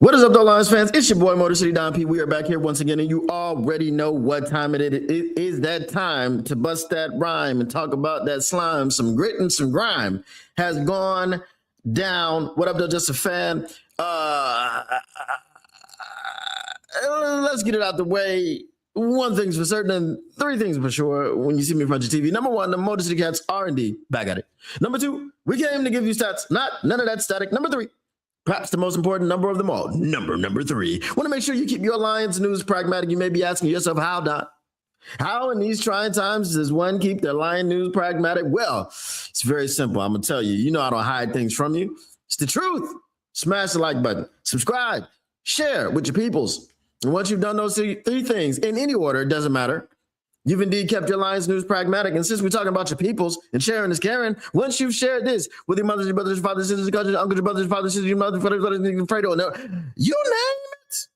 What is up, though, Lions fans? It's your boy, Motor City Don P. We are back here once again, and you already know what time it is. It is that time to bust that rhyme and talk about that slime. Some grit and some grime has gone down. What up, though? Just a fan. Let's get it out the way. One thing's for certain, and three things for sure when you see me in front of your TV. Number one, the Motor City Cats are indeed back at it. Number two, we came to give you stats, none of that static. Number three, perhaps the most important number of them all, number three. Want to make sure you keep your Lions news pragmatic. You may be asking yourself, how, Don? How in these trying times does one keep their Lion news pragmatic? Well, it's very simple. I'm going to tell you. You know I don't hide things from you. It's the truth. Smash the like button. Subscribe. Share with your peoples. And once you've done those three things, in any order, it doesn't matter. You've indeed kept your Lions news pragmatic. And since we're talking about your peoples and sharing is caring, once you've shared this with your mothers, your brothers, your fathers, sisters, your cousins, your uncles, your brothers, your fathers, sisters, your mothers, your fathers, your Fredo, you name it.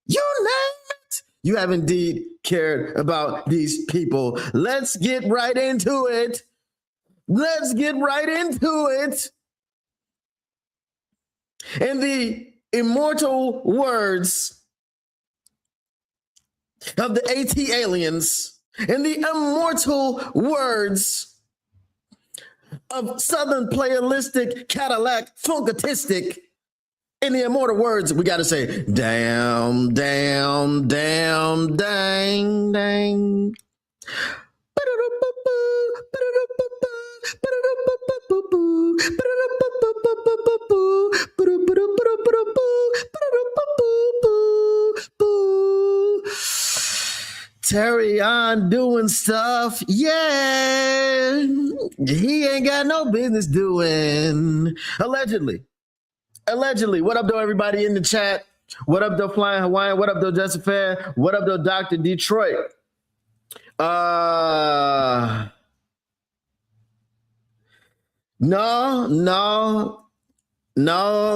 You name it. You have indeed cared about these people. Let's get right into it. Let's get right into it. In the immortal words of the AT aliens, in the immortal words of Southern playalistic Cadillac funkatistic, in the immortal words, we got to say, damn, damn, damn, dang, dang. Terrion doing stuff, yeah, he ain't got no business doing. Allegedly. What up, though, everybody in the chat? What up, though, Flying Hawaiian? What up, though, Just Fair? What up, though, Dr. Detroit? No,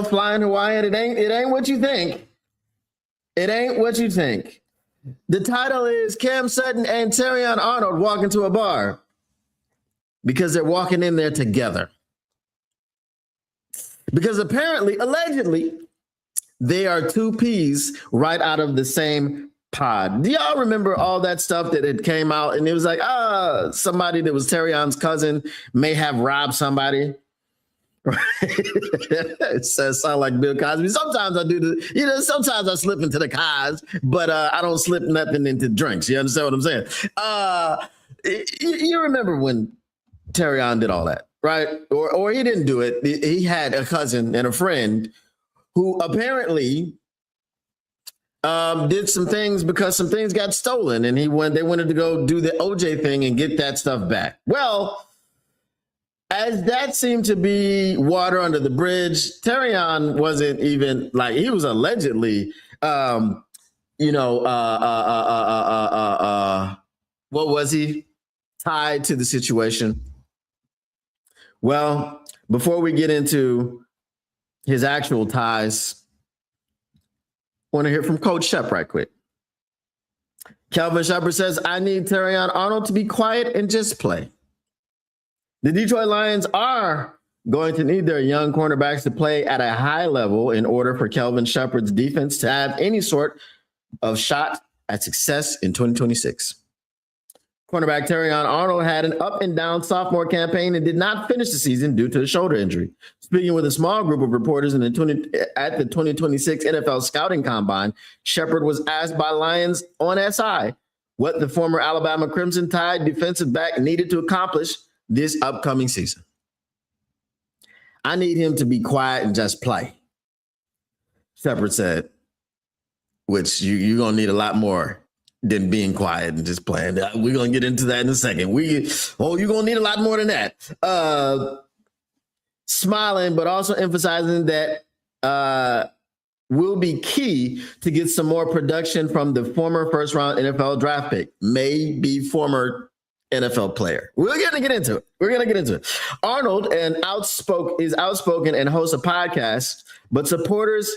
Flying Hawaiian. It ain't what you think. It ain't what you think. The title is Cam Sutton and Terrion Arnold walk into a bar because they're walking in there together. Because apparently, allegedly, they are two peas right out of the same pod. Do y'all remember all that stuff that it came out and it was like, somebody that was Terrion's cousin may have robbed somebody? It says sound like Bill Cosby. Sometimes I do sometimes I slip into the cars, but I don't slip nothing into drinks. You understand what I'm saying? You remember when Terrion did all that, right? Or he didn't do it. He had a cousin and a friend who apparently did some things because some things got stolen, and they wanted to go do the OJ thing and get that stuff back. Well, as that seemed to be water under the bridge, Terrion wasn't even like, he was allegedly, what was he? Tied to the situation. Well, before we get into his actual ties, I want to hear from Coach Shep right quick. Kelvin Shepard says, I need Terrion Arnold to be quiet and just play. The Detroit Lions are going to need their young cornerbacks to play at a high level in order for Kelvin Shepard's defense to have any sort of shot at success in 2026. Cornerback Terrion Arnold had an up and down sophomore campaign and did not finish the season due to a shoulder injury. Speaking with a small group of reporters at the 2026 NFL Scouting Combine, Shepard was asked by Lions on SI what the former Alabama Crimson Tide defensive back needed to accomplish this upcoming season. I need him to be quiet and just play, Shepard said, which you're going to need a lot more than being quiet and just playing. We're going to get into that in a second. You're going to need a lot more than that. Smiling, but also emphasizing that will be key to get some more production from the former first-round NFL draft pick, maybe former NFL player. We're going to get into it. Arnold is outspoken and hosts a podcast, but supporters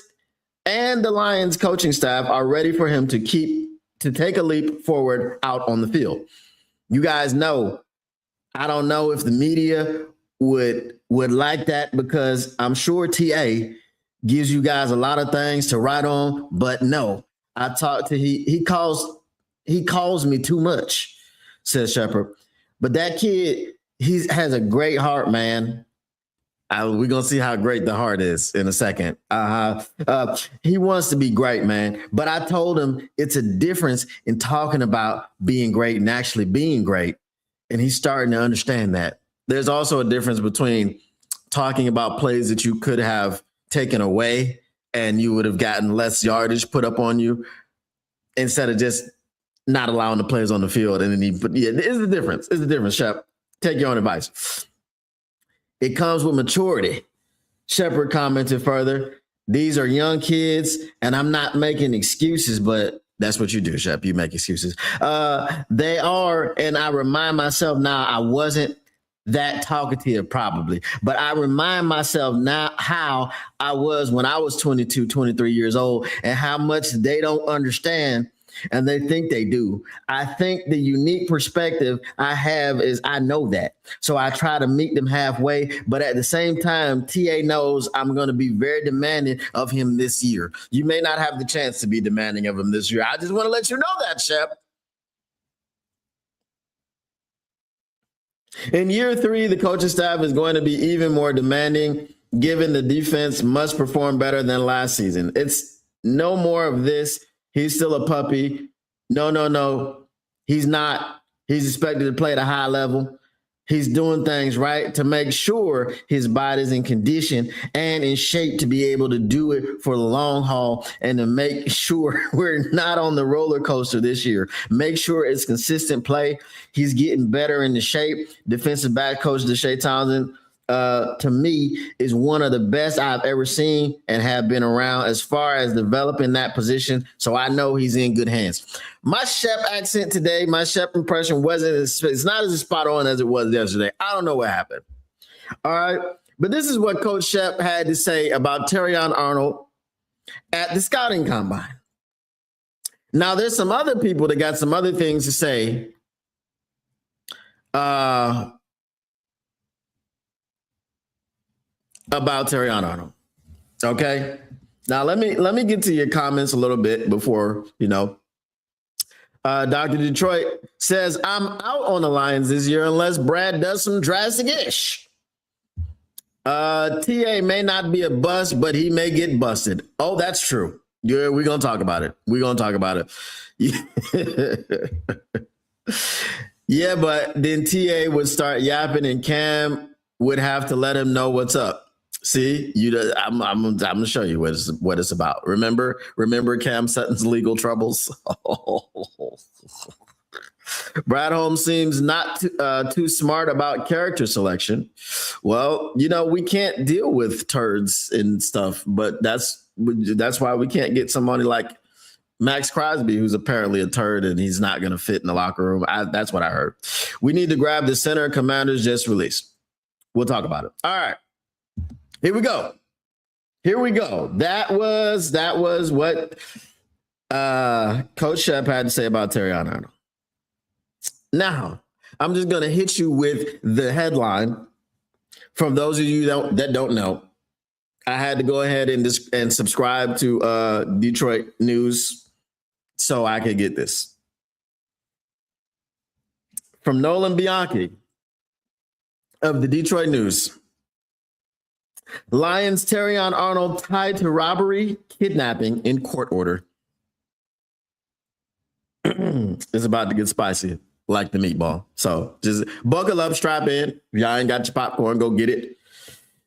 and the Lions coaching staff are ready for him to take a leap forward out on the field. You guys know, I don't know if the media would like that, because I'm sure TA gives you guys a lot of things to write on, but no, I talked to he calls me too much, says Shepard. But that kid, he has a great heart, man. We're going to see how great the heart is in a second. He wants to be great, man. But I told him it's a difference in talking about being great and actually being great. And he's starting to understand that. There's also a difference between talking about plays that you could have taken away and you would have gotten less yardage put up on you instead of just not allowing the players on the field. And then it's the difference. It's the difference, Shep. Take your own advice. It comes with maturity. Shepard commented further, these are young kids, and I'm not making excuses, but that's what you do, Shep. You make excuses. They are, and I remind myself now, I wasn't that talkative probably, but I remind myself now how I was when I was 22, 23 years old and how much they don't understand. And they think they do. I think the unique perspective I have is I know that. So I try to meet them halfway. But at the same time, TA knows I'm going to be very demanding of him this year. You may not have the chance to be demanding of him this year. I just want to let you know that, Shep. In year 3, the coaching staff is going to be even more demanding, given the defense must perform better than last season. It's no more of this. He's still a puppy. No. He's not. He's expected to play at a high level. He's doing things right to make sure his body's in condition and in shape to be able to do it for the long haul and to make sure we're not on the roller coaster this year. Make sure it's consistent play. He's getting better in the shape. Defensive back coach Deshae Townsend, to me, is one of the best I've ever seen and have been around as far as developing that position. So I know he's in good hands. My Shep accent today, my Shep impression it's not as spot on as it was yesterday. I don't know what happened. All right. But this is what Coach Shep had to say about Terrion Arnold at the scouting combine. Now, there's some other people that got some other things to say. About Terrion Arnold. Okay. Now let me get to your comments a little bit before, Dr. Detroit says, I'm out on the Lions this year unless Brad does some drastic-ish. TA may not be a bust, but he may get busted. Oh, that's true. Yeah, we're going to talk about it. Yeah, but then TA would start yapping and Cam would have to let him know what's up. See, I'm gonna show you what it's about. Remember Cam Sutton's legal troubles. Brad Holmes seems not too smart about character selection. Well, we can't deal with turds and stuff, but that's why we can't get somebody like Max Crosby, who's apparently a turd and he's not going to fit in the locker room. That's what I heard. We need to grab the center Commanders just released. We'll talk about it. All right. Here we go. That was what Coach Shep had to say about Terrion Arnold. Now, I'm just going to hit you with the headline. From those of you that don't know, I had to go ahead and subscribe to Detroit News so I could get this. From Nolan Bianchi of the Detroit News. Lions Terrion Arnold tied to robbery, kidnapping in court order. It's about to get spicy like the meatball. So just buckle up, strap in. If y'all ain't got your popcorn, go get it.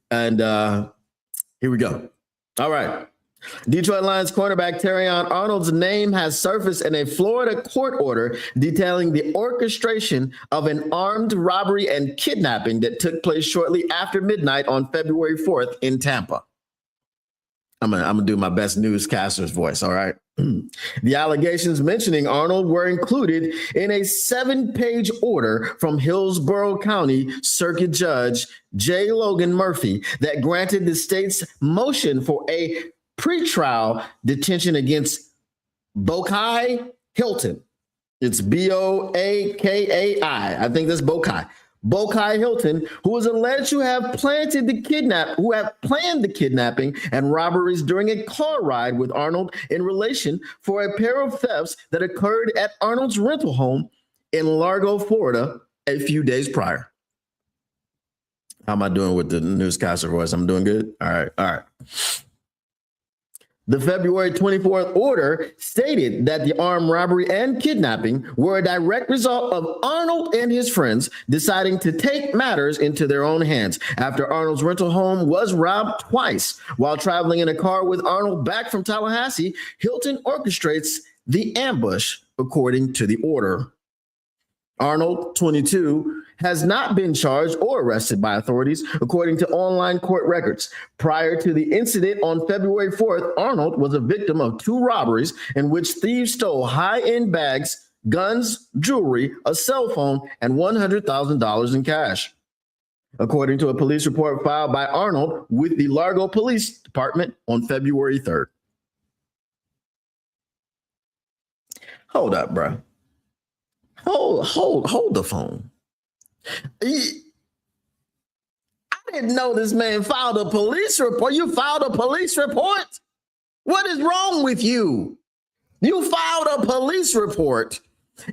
And here we go. All right. Detroit Lions cornerback Terrion Arnold's name has surfaced in a Florida court order detailing the orchestration of an armed robbery and kidnapping that took place shortly after midnight on February 4th in Tampa. I'm gonna do my best newscaster's voice, all right? The allegations mentioning Arnold were included in a 7-page order from Hillsborough County Circuit Judge J. Logan Murphy that granted the state's motion for a pretrial detention against Bokai Hilton. It's Boakai. I think that's Bokai. Bokai Hilton, who is alleged to have planned the kidnapping and robberies during a car ride with Arnold in relation for a pair of thefts that occurred at Arnold's rental home in Largo, Florida, a few days prior. How am I doing with the newscaster voice? I'm doing good? All right. The February 24th order stated that the armed robbery and kidnapping were a direct result of Arnold and his friends deciding to take matters into their own hands after Arnold's rental home was robbed twice. While traveling in a car with Arnold back from Tallahassee, Hilton orchestrates the ambush, according to the order. Arnold, 22, has not been charged or arrested by authorities, according to online court records. Prior to the incident on February 4th, Arnold was a victim of 2 robberies in which thieves stole high-end bags, guns, jewelry, a cell phone, and $100,000 in cash. According to a police report filed by Arnold with the Largo Police Department on February 3rd. Hold up, bro. Hold the phone. I didn't know this man filed a police report. You filed a police report? What is wrong with you? You filed a police report,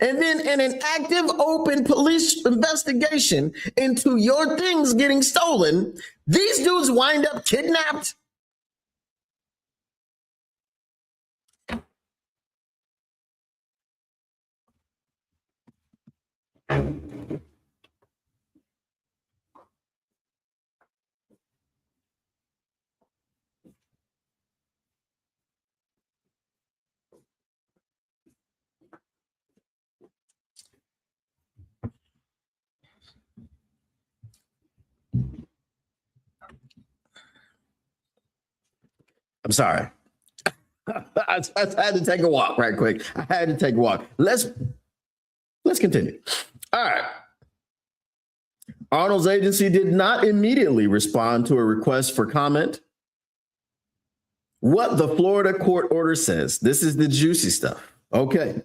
and then in an active, open police investigation into your things getting stolen, these dudes wind up kidnapped. I'm sorry. I had to take a walk right quick. I had to take a walk. Let's continue. All right. Arnold's agency did not immediately respond to a request for comment. What the Florida court order says, this is the juicy stuff. Okay.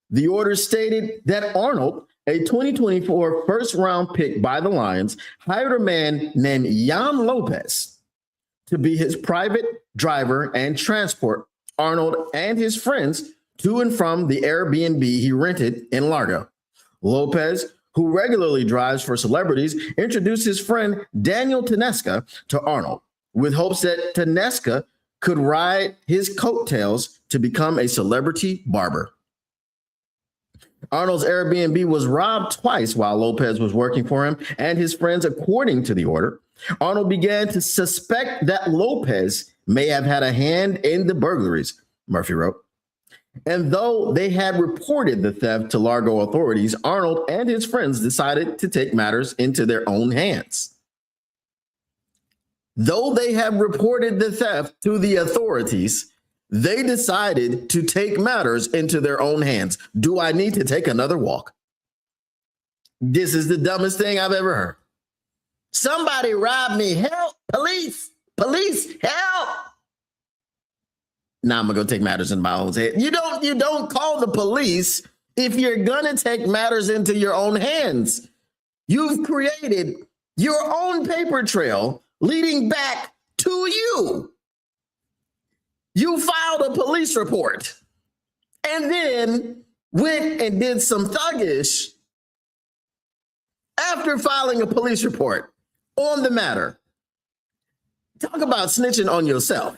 The order stated that Arnold, a 2024 first-round pick by the Lions, hired a man named Jan Lopez to be his private driver and transport Arnold and his friends to and from the Airbnb he rented in Largo. Lopez, who regularly drives for celebrities, introduced his friend Daniel Tedesca to Arnold with hopes that Tedesca could ride his coattails to become a celebrity barber. Arnold's Airbnb was robbed twice while Lopez was working for him and his friends, according to the order. Arnold began to suspect that Lopez may have had a hand in the burglaries, Murphy wrote. And though they had reported the theft to Largo authorities, Arnold and his friends decided to take matters into their own hands. Though they had reported the theft to the authorities, they decided to take matters into their own hands. Do I need to take another walk? This is the dumbest thing I've ever heard. Somebody robbed me. Help! Police! Police! Help! Now I'm gonna go take matters in my own hands. You don't call the police if you're gonna take matters into your own hands. You've created your own paper trail leading back to you. You filed a police report and then went and did some thuggish after filing a police report on the matter. Talk about snitching on yourself.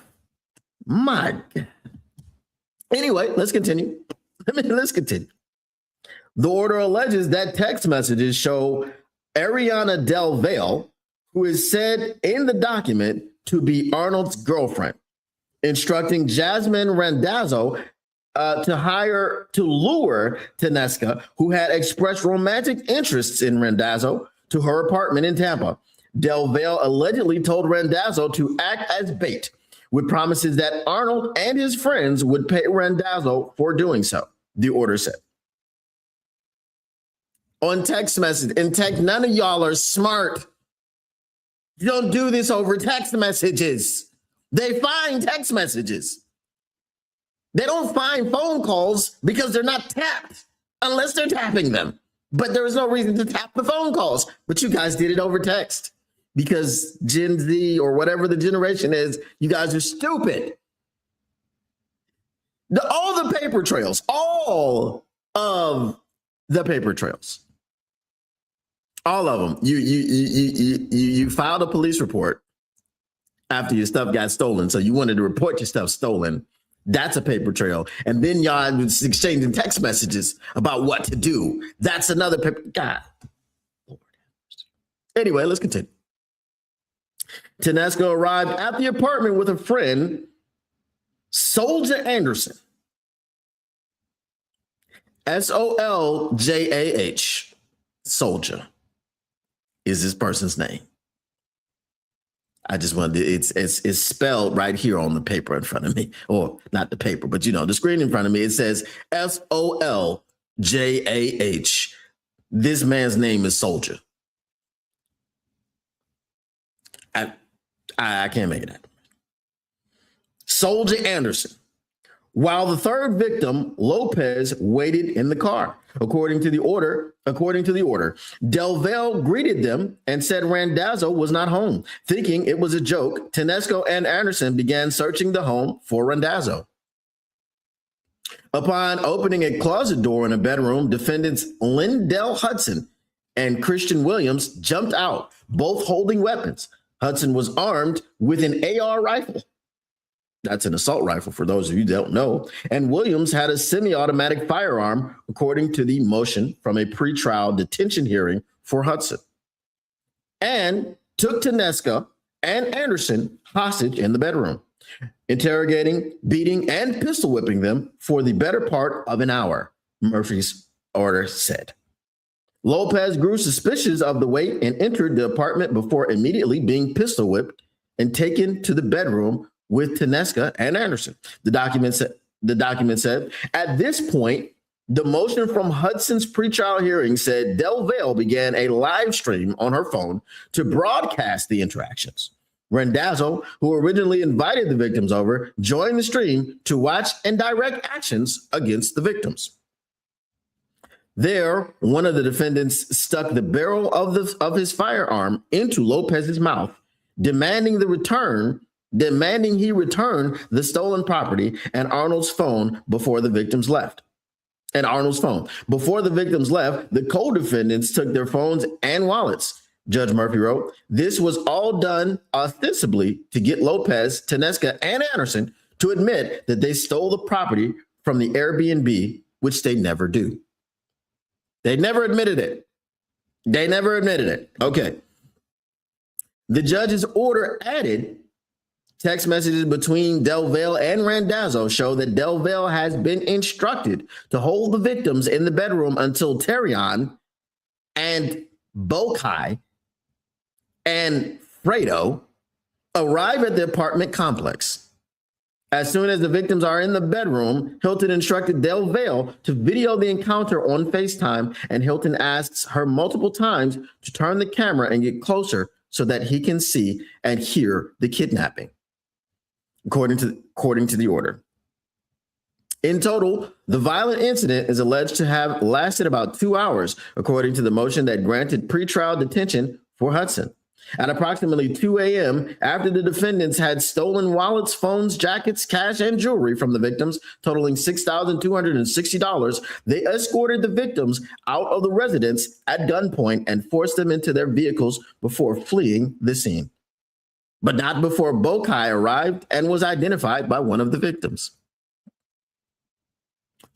My God. Anyway, let's continue. Let's continue. The order alleges that text messages show Ariana Del Valle, who is said in the document to be Arnold's girlfriend, instructing Jasmine Randazzo to lure Tedesca, who had expressed romantic interests in Randazzo, to her apartment in Tampa. Del Valle allegedly told Randazzo to act as bait, with promises that Arnold and his friends would pay Randazzo for doing so, the order said. On text message, in text, none of y'all are smart. You don't do this over text messages. They find text messages. They don't find phone calls because they're not tapped unless they're tapping them. But there was no reason to tap the phone calls. But you guys did it over text because Gen Z or whatever the generation is, you guys are stupid. All the paper trails, all of the paper trails, all of them. You filed a police report after your stuff got stolen. So you wanted to report your stuff stolen. That's a paper trail. And then y'all was exchanging text messages about what to do. That's another paper. God. Anyway, let's continue. Tedesco arrived at the apartment with a friend, Soldier Anderson. Soljah. Soldier is this person's name. I just wanted to, it's spelled right here on the paper in front of me, or not the paper, but the screen in front of me. It says Soljah. This man's name is Soldier. I can't make it up. Soldier Anderson. While the third victim, Lopez, waited in the car. According to the order, Delvell greeted them and said Randazzo was not home. Thinking it was a joke, Tedesco and Anderson began searching the home for Randazzo. Upon opening a closet door in a bedroom, defendants Lindell Hudson and Christian Williams jumped out, both holding weapons. Hudson was armed with an AR rifle. That's an assault rifle, for those of you who don't know. And Williams had a semi-automatic firearm, according to the motion from a pretrial detention hearing for Hudson, and took Tedesco and Anderson hostage in the bedroom, interrogating, beating, and pistol whipping them for the better part of an hour, Murphy's order said. Lopez grew suspicious of the wait and entered the apartment before immediately being pistol whipped and taken to the bedroom with Tedesco and Anderson. The document said, at this point, the motion from Hudson's pretrial hearing said Delvell began a live stream on her phone to broadcast the interactions. Randazzo, who originally invited the victims over, joined the stream to watch and direct actions against the victims. There, one of the defendants stuck the barrel of his firearm into Lopez's mouth, demanding he return the stolen property and Arnold's phone before the victims left. Before the victims left, the co-defendants took their phones and wallets. Judge Murphy wrote, this was all done ostensibly to get Lopez, Tedesco, and Anderson to admit that they stole the property from the Airbnb, which they never do. They never admitted it. Okay. The judge's order added text messages between Delvell and Randazzo show that Delvell has been instructed to hold the victims in the bedroom until Terrion and Bokai and Fredo arrive at the apartment complex. As soon as the victims are in the bedroom, Hilton instructed Delvell to video the encounter on FaceTime, and Hilton asks her multiple times to turn the camera and get closer so that he can see and hear the kidnapping, according to the order. In total, the violent incident is alleged to have lasted about 2 hours, according to the motion that granted pretrial detention for Hudson. At approximately 2 a.m., after the defendants had stolen wallets, phones, jackets, cash, and jewelry from the victims, totaling $6,260, they escorted the victims out of the residence at gunpoint and forced them into their vehicles before fleeing the scene, but not before Bokai arrived and was identified by one of the victims.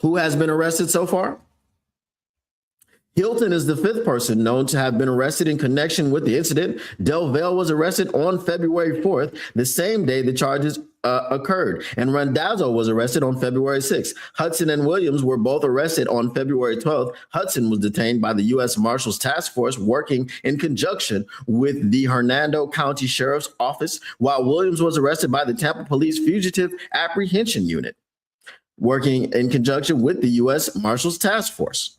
Who has been arrested so far? Hilton is the fifth person known to have been arrested in connection with the incident. Delvell was arrested on February 4th, the same day the charges occurred, and Randazzo was arrested on February 6th. Hudson and Williams were both arrested on February 12th. Hudson was detained by the U.S. Marshals Task Force working in conjunction with the Hernando County Sheriff's Office, while Williams was arrested by the Tampa Police Fugitive Apprehension Unit, working in conjunction with the U.S. Marshals Task Force.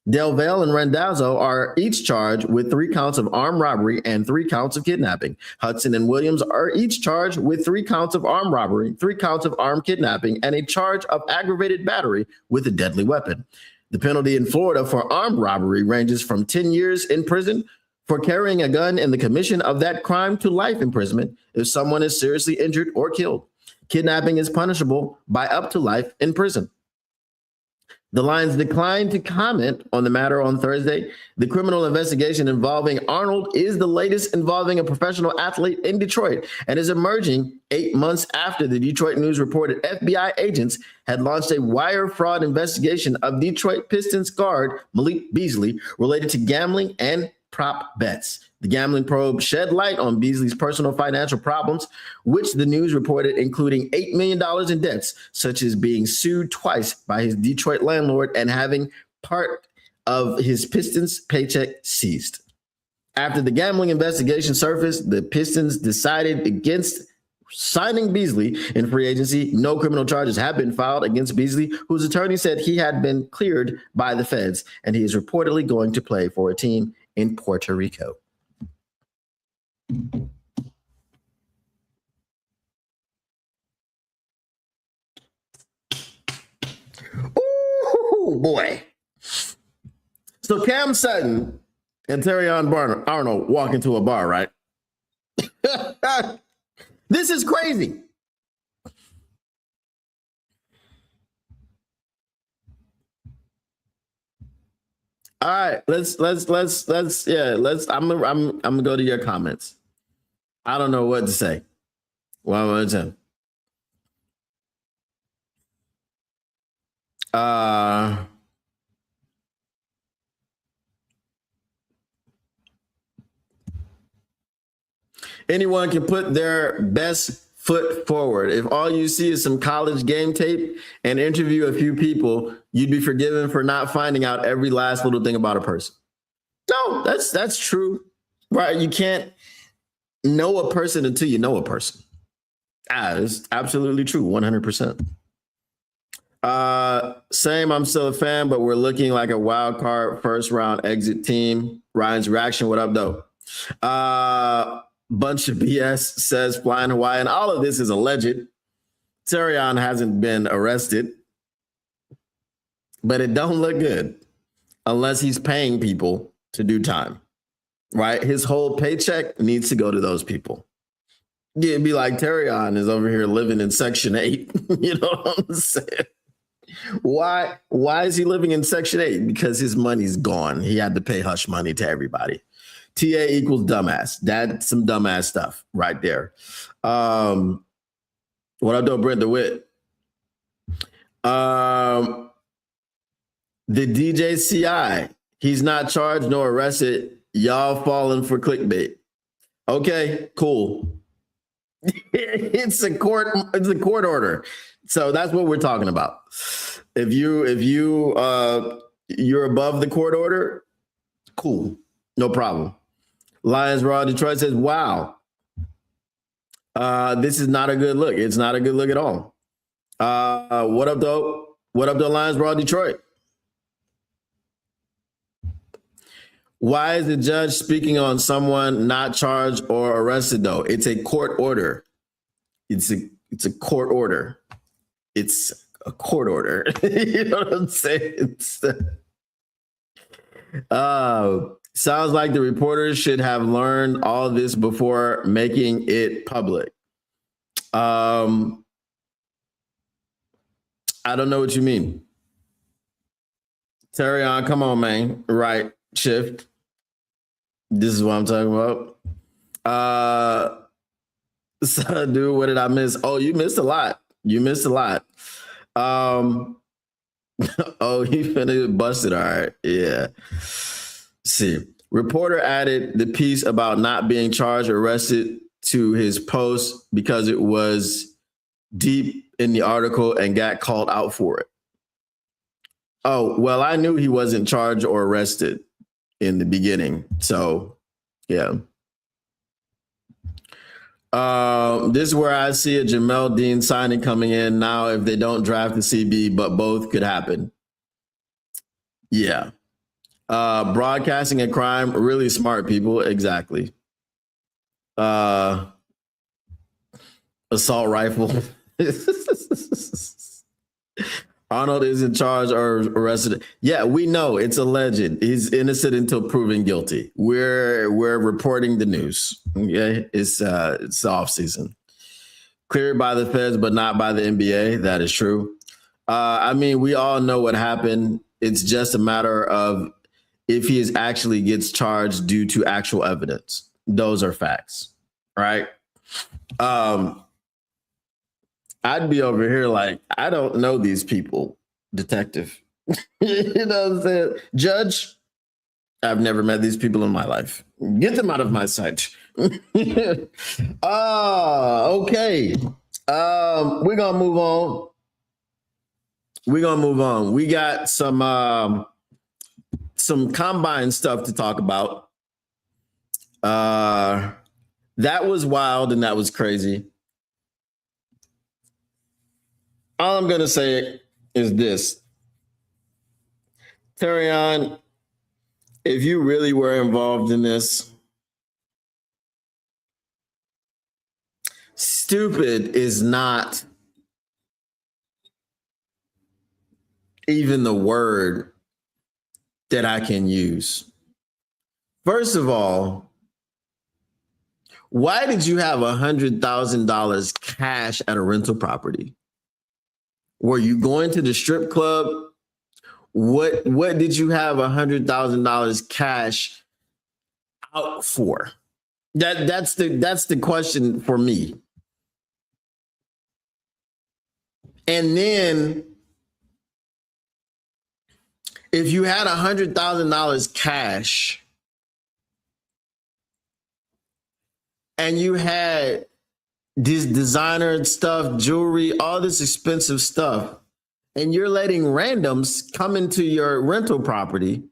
Delvell and Randazzo are each charged with 3 counts of armed robbery and 3 counts of kidnapping. Hudson and Williams are each charged with 3 counts of armed robbery, 3 counts of armed kidnapping, and a charge of aggravated battery with a deadly weapon. The penalty in Florida for armed robbery ranges from 10 years in prison for carrying a gun in the commission of that crime to life imprisonment if someone is seriously injured or killed. Kidnapping is punishable by up to life in prison. The Lions declined to comment on the matter on Thursday. The criminal investigation involving Arnold is the latest involving a professional athlete in Detroit and is emerging 8 months after the Detroit News reported FBI agents had launched a wire fraud investigation of Detroit Pistons guard Malik Beasley related to gambling and prop bets. The gambling probe shed light on Beasley's personal financial problems, which the news reported including $8 million in debts, such as being sued twice by his Detroit landlord and having part of his Pistons paycheck seized. After the gambling investigation surfaced, the Pistons decided against signing Beasley in free agency. No criminal charges have been filed against Beasley, whose attorney said he had been cleared by the feds, and he is reportedly going to play for a team in Puerto Rico. Oh boy. So Cam Sutton and Terrion Arnold walk into a bar, right? This is crazy. All right, let's I'm gonna go to your comments. I don't know what to say. One more time. Anyone can put their best foot forward. If all you see is some college game tape and interview a few people, you'd be forgiven for not finding out every last little thing about a person. No, that's true, right? You can't know a person until you know a person. It's absolutely true, 100%. Same, I'm still a fan, but we're looking like a wild card first round exit team. Ryan's reaction, what up, though? Bunch of BS, says Flying Hawaiian. All of this is alleged. Terrion hasn't been arrested, but it don't look good unless he's paying people to do time, right? His whole paycheck needs to go to those people. Yeah, it'd be like Terrion is over here living in Section 8. You know what I'm saying? Why is he living in Section 8? Because his money's gone. He had to pay hush money to everybody. TA equals dumbass. That's some dumbass stuff right there. What up, though, Brent DeWitt? The DJCI, he's not charged nor arrested. Y'all falling for clickbait. Okay, cool. It's a court order. So that's what we're talking about. If you're above the court order, cool. No problem. Lions Raw Detroit says, wow. This is not a good look. It's not a good look at all. What up, though? What up, though, Lions Raw Detroit? Why is the judge speaking on someone not charged or arrested, though? It's a court order. It's a court order. It's a court order. You know what I'm saying? Sounds like the reporters should have learned all this before making it public. I don't know what you mean. Terrion, come on, man. Right shift. This is what I'm talking about. So, dude, what did I miss? Oh, you missed a lot. Oh, he finna busted. All right. Yeah. See, reporter added the piece about not being charged or arrested to his post because it was deep in the article and got called out for it. Oh, well, I knew he wasn't charged or arrested in the beginning. So, yeah. This is where I see a Jamel Dean signing coming in now if they don't draft the CB, but both could happen. Yeah. Broadcasting a crime, really smart people. Exactly. Assault rifle. Arnold is in charge or arrested. Yeah, we know it's alleged. He's innocent until proven guilty. We're reporting the news. Okay, it's off season. Cleared by the feds, but not by the NBA. That is true. I mean, we all know what happened. It's just a matter of if he is actually gets charged due to actual evidence. Those are facts, right? I'd be over here like, I don't know these people, detective. You know what I'm saying? Judge, I've never met these people in my life. Get them out of my sight. Okay. We're gonna move on. We got some combine stuff to talk about. That was wild and that was crazy. All I'm gonna say is this. Terrion, if you really were involved in this, stupid is not even the word that I can use. First of all, why did you have $100,000 cash at a rental property? Were you going to the strip club? What did you have $100,000 cash out for? That's the question for me. And then if you had $100,000 cash and you had this designer stuff, jewelry, all this expensive stuff, and you're letting randoms come into your rental property,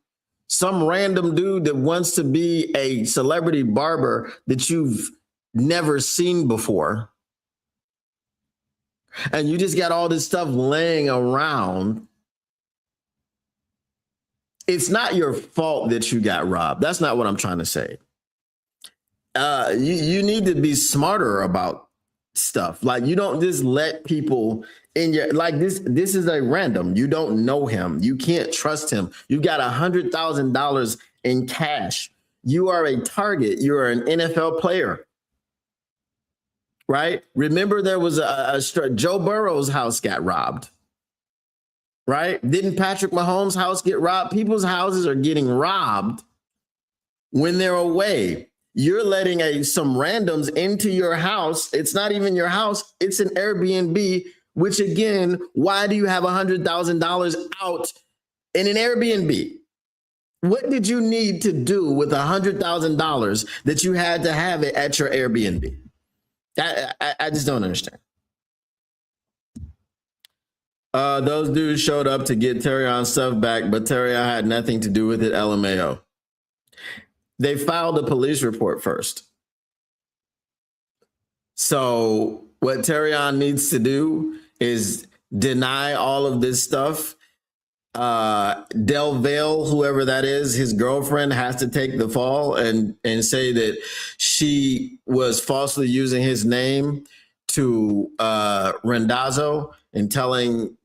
some random dude that wants to be a celebrity barber that you've never seen before, and you just got all this stuff laying around, it's not your fault that you got robbed. That's not what I'm trying to say. You need to be smarter about stuff. Like, you don't just let people in your, like, this is a random. You don't know him. You can't trust him. You got $100,000 in cash. You are a target. You are an NFL player, right? Remember there was a Joe Burrow's house got robbed, right? Didn't Patrick Mahomes' house get robbed? People's houses are getting robbed when they're away. You're letting some randoms into your house. It's not even your house. It's an Airbnb, which again, why do you have $100,000 out in an Airbnb? What did you need to do with $100,000 that you had to have it at your Airbnb? I just don't understand. Those dudes showed up to get Terrion's stuff back, but Terrion had nothing to do with it, LMAO. They filed a police report first. So what Terrion needs to do is deny all of this stuff. Del Valle, whoever that is, his girlfriend, has to take the fall and say that she was falsely using his name to Rendazzo and telling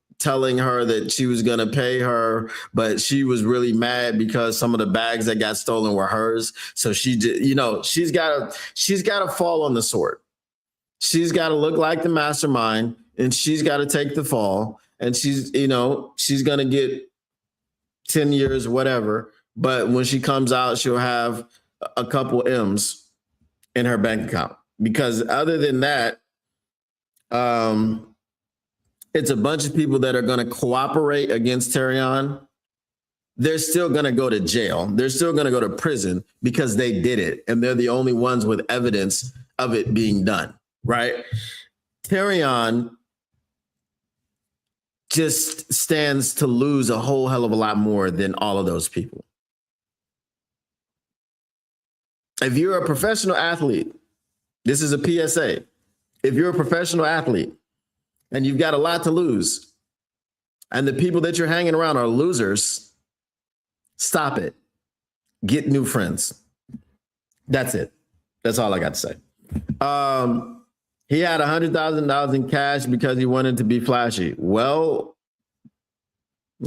her that she was going to pay her, but she was really mad because some of the bags that got stolen were hers. So she did, she's got to fall on the sword. She's got to look like the mastermind, and she's got to take the fall. And she's going to get 10 years, whatever. But when she comes out, she'll have a couple M's in her bank account, because other than that, it's a bunch of people that are going to cooperate against Terrion. They're still going to go to jail. They're still going to go to prison because they did it. And they're the only ones with evidence of it being done, right? Terrion just stands to lose a whole hell of a lot more than all of those people. If you're a professional athlete, this is a PSA. If you're a professional athlete, and you've got a lot to lose, and the people that you're hanging around are losers, stop it. Get new friends. That's it. That's all I got to say. He had $100,000 in cash because he wanted to be flashy. Well,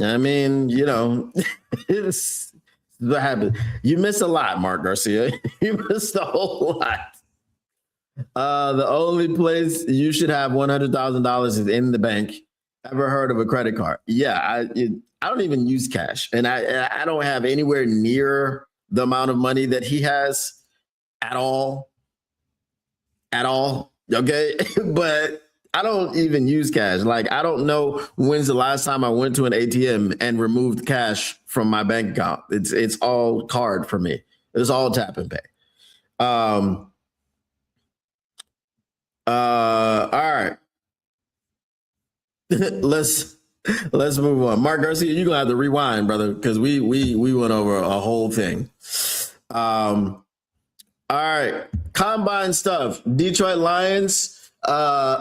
I mean, it's what happened. You miss a lot, Mark Garcia. You missed a whole lot. The only place you should have $100,000 is in the bank. Ever heard of a credit card? Yeah, I don't even use cash, and I don't have anywhere near the amount of money that he has at all. Okay, but I don't even use cash. Like, I don't know when's the last time I went to an ATM and removed cash from my bank account. It's all card for me. It's all tap and pay. All right. let's move on. Mark Garcia, you're gonna have to rewind, brother, because we went over a whole thing. All right. Combine stuff. Detroit Lions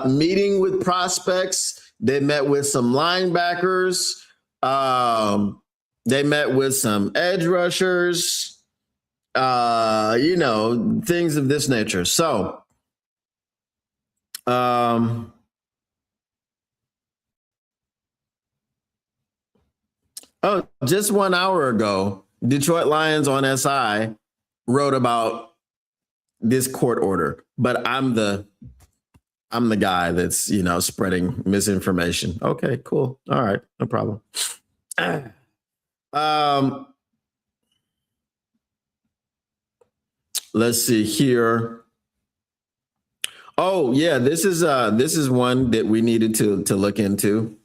meeting with prospects. They met with some linebackers. They met with some edge rushers. Things of this nature. So just 1 hour ago, Detroit Lions on SI wrote about this court order, but I'm the guy that's, spreading misinformation. Okay, cool. All right, no problem. Let's see here. Oh yeah, this is one that we needed to look into.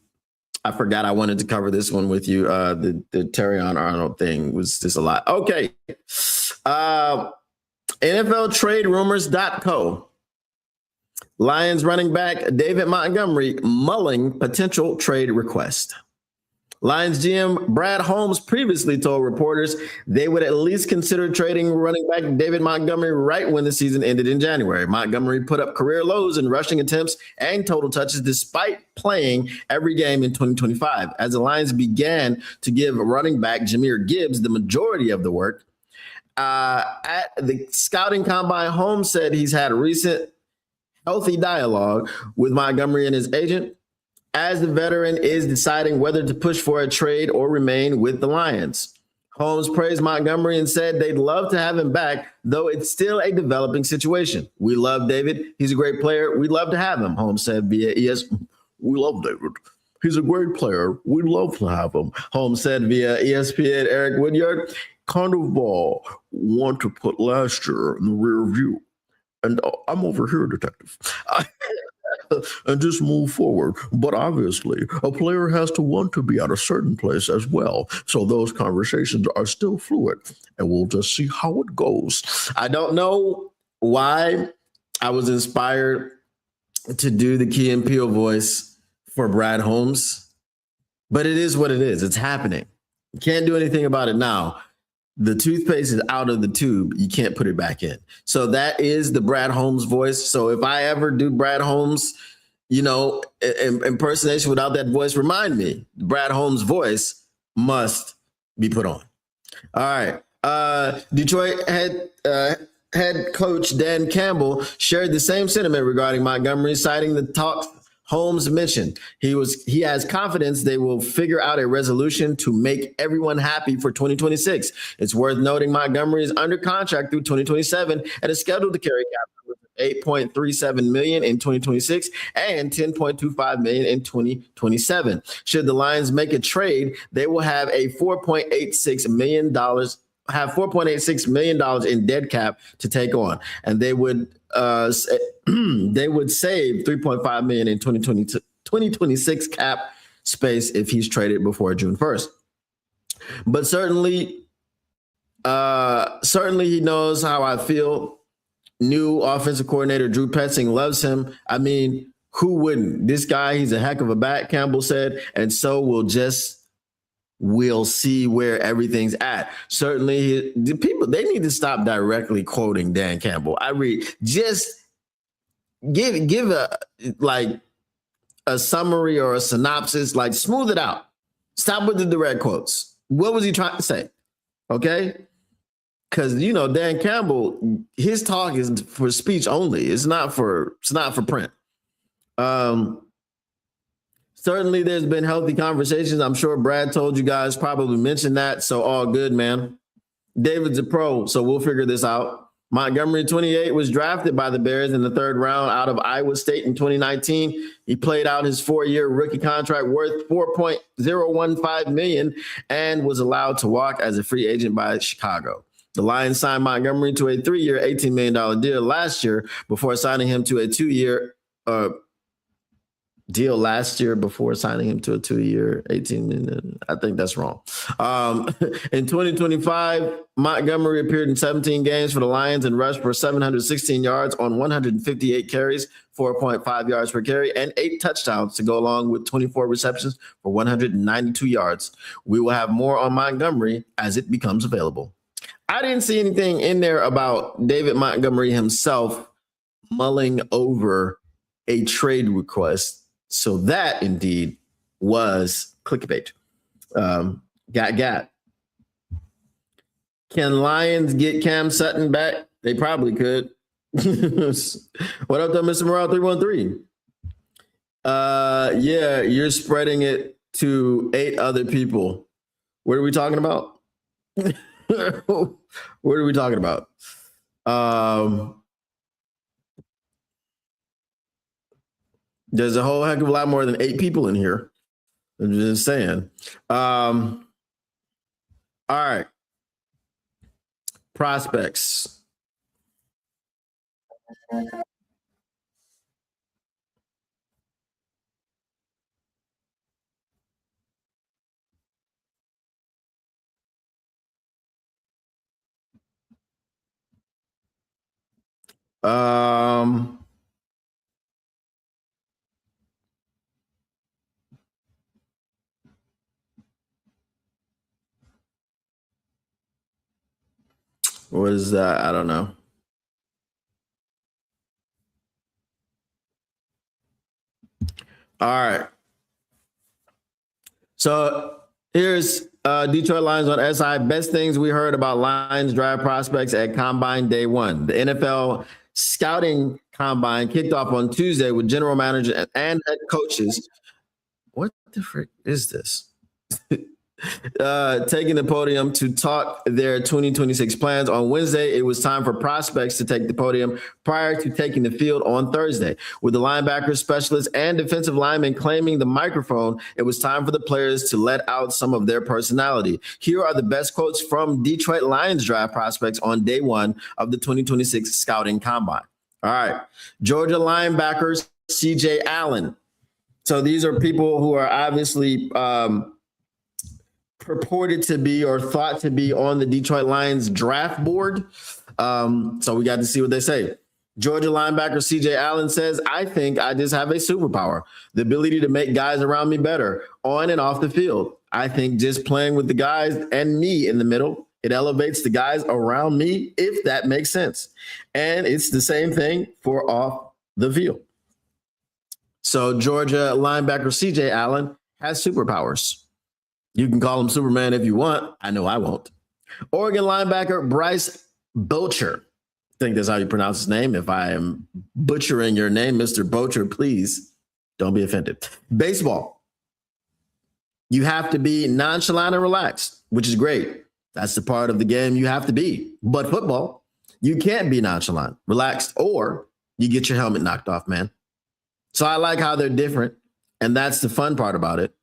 I forgot I wanted to cover this one with you. The Terrion Arnold thing was just a lot. Okay. NFL trade rumors.co. Lions running back David Montgomery mulling potential trade request. Lions GM Brad Holmes previously told reporters they would at least consider trading running back David Montgomery right when the season ended in January. Montgomery put up career lows in rushing attempts and total touches despite playing every game in 2025. As the Lions began to give running back Jahmyr Gibbs the majority of the work, at the scouting combine, Holmes said he's had a recent healthy dialogue with Montgomery and his agent, as the veteran is deciding whether to push for a trade or remain with the Lions. Holmes praised Montgomery and said they'd love to have him back, though it's still a developing situation. We love David. He's a great player. We'd love to have him, Holmes said via ESPN. We love David. He's a great player. We'd love to have him, Holmes said via ESPN. Eric Woodyard, kind of want to put last year in the rear view. And I'm over here, detective. And just move forward. But obviously, a player has to want to be at a certain place as well. So those conversations are still fluid, and we'll just see how it goes. I don't know why I was inspired to do the Key and Peele voice for Brad Holmes, but it is what it is. It's happening. You can't do anything about it now. The toothpaste is out of the tube. You can't put it back in. So that is the Brad Holmes voice. So if I ever do Brad Holmes, impersonation without that voice, remind me, Brad Holmes' voice must be put on. All right. Detroit head coach Dan Campbell shared the same sentiment regarding Montgomery, citing the talks Holmes mentioned. He has confidence they will figure out a resolution to make everyone happy for 2026. It's worth noting Montgomery is under contract through 2027 and is scheduled to carry cap $8.37 million in 2026 and $10.25 million in 2027. Should the Lions make a trade, they will have a $4.86 million in dead cap to take on, and they would save $3.5 million in 2026 cap space if he's traded before June 1st. But certainly he knows how I feel. New offensive coordinator Drew Petzing loves him. I mean, who wouldn't? This guy, he's a heck of a bat, Campbell said, and so we'll see where everything's at. Certainly, the people, they need to stop directly quoting Dan Campbell. Just give a summary or a synopsis, like smooth it out. Stop with the direct quotes. What was he trying to say? Okay? Because Dan Campbell, his talk is for speech only. It's not for print. Certainly there's been healthy conversations. I'm sure Brad told you guys, probably mentioned that. So all good, man. David's a pro, so we'll figure this out. Montgomery, 28, was drafted by the Bears in the third round out of Iowa State in 2019. He played out his 4-year rookie contract worth $4.015 million and was allowed to walk as a free agent by Chicago. The Lions signed Montgomery to a 3-year, $18 million deal last year before signing him to a 2-year deal last year before signing him to a 2-year, 18 million. I think that's wrong. In 2025, Montgomery appeared in 17 games for the Lions and rushed for 716 yards on 158 carries, 4.5 yards per carry, and 8 touchdowns to go along with 24 receptions for 192 yards. We will have more on Montgomery as it becomes available. I didn't see anything in there about David Montgomery himself mulling over a trade request. So that indeed was clickbait. Got. Can Lions get Cam Sutton back? They probably could. What up, though, Mr. Morale 313? Yeah, you're spreading it to 8 other people. What are we talking about? What are we talking about? There's a whole heck of a lot more than 8 people in here. I'm just saying. All right. Prospects. What is that? I don't know. All right. So here's Detroit Lions on SI. Best things we heard about Lions draft prospects at Combine Day 1. The NFL Scouting Combine kicked off on Tuesday with general manager and head coaches. What the frick is this? Taking the podium to talk their 2026 plans. On Wednesday, it was time for prospects to take the podium prior to taking the field on Thursday. With the linebackers, specialists, and defensive linemen claiming the microphone, it was time for the players to let out some of their personality. Here are the best quotes from Detroit Lions draft prospects on day 1 of the 2026 Scouting Combine. All right. Georgia linebackers, CJ Allen. So these are people who are obviously purported to be or thought to be on the Detroit Lions draft board. So we got to see what they say. Georgia linebacker CJ Allen says, I think I just have a superpower, the ability to make guys around me better on and off the field. I think just playing with the guys and me in the middle, it elevates the guys around me, if that makes sense. And it's the same thing for off the field. So Georgia linebacker CJ Allen has superpowers. You can call him Superman if you want. I know I won't. Oregon linebacker Bryce Bocher. I think that's how you pronounce his name. If I am butchering your name, Mr. Bocher, please don't be offended. Baseball. You have to be nonchalant and relaxed, which is great. That's the part of the game you have to be. But football, you can't be nonchalant, relaxed, or you get your helmet knocked off, man. So I like how they're different, and that's the fun part about it.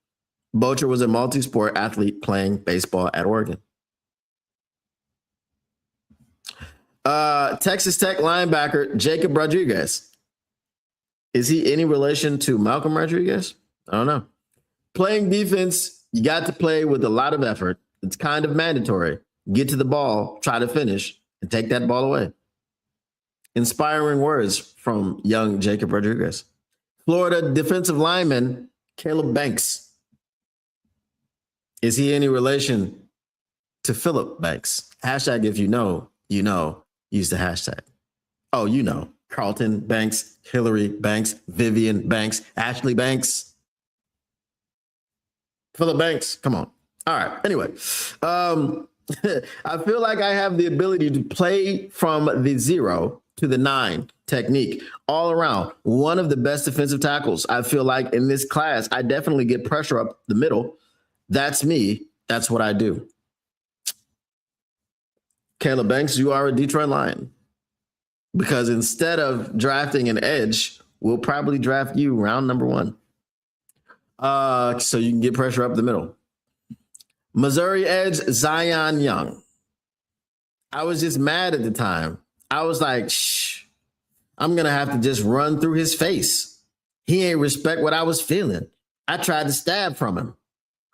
Bocher was a multi-sport athlete playing baseball at Oregon. Texas Tech linebacker Jacob Rodriguez. Is he any relation to Malcolm Rodriguez? I don't know. Playing defense, you got to play with a lot of effort. It's kind of mandatory. Get to the ball, try to finish, and take that ball away. Inspiring words from young Jacob Rodriguez. Florida defensive lineman Caleb Banks. Is he any relation to Phillip Banks? Hashtag if you know, use the hashtag. Oh, you know, Carlton Banks, Hillary Banks, Vivian Banks, Ashley Banks, Phillip Banks. Come on. All right. Anyway, I feel like I have the ability to play from the zero to the 9 technique all around. One of the best defensive tackles. I feel like in this class, I definitely get pressure up the middle. That's me. That's what I do. Caleb Banks, you are a Detroit Lion. Because instead of drafting an edge, we'll probably draft you round number 1. So you can get pressure up the middle. Missouri edge, Zion Young. I was just mad at the time. I was like, shh, I'm going to have to just run through his face. He ain't respect what I was feeling. I tried to stab from him.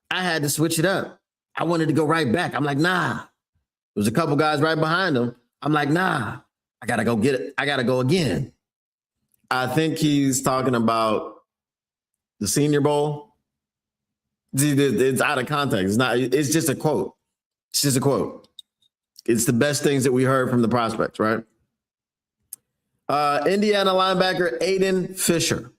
I had to switch it up. I wanted to go right back. I'm like, nah. There was a couple guys right behind him. I'm like, nah, I got to go get it. I got to go again. I think he's talking about the Senior Bowl. It's out of context. It's not. It's just a quote. It's just a quote. It's the best things that we heard from the prospects, right? Indiana linebacker Aiden Fisher.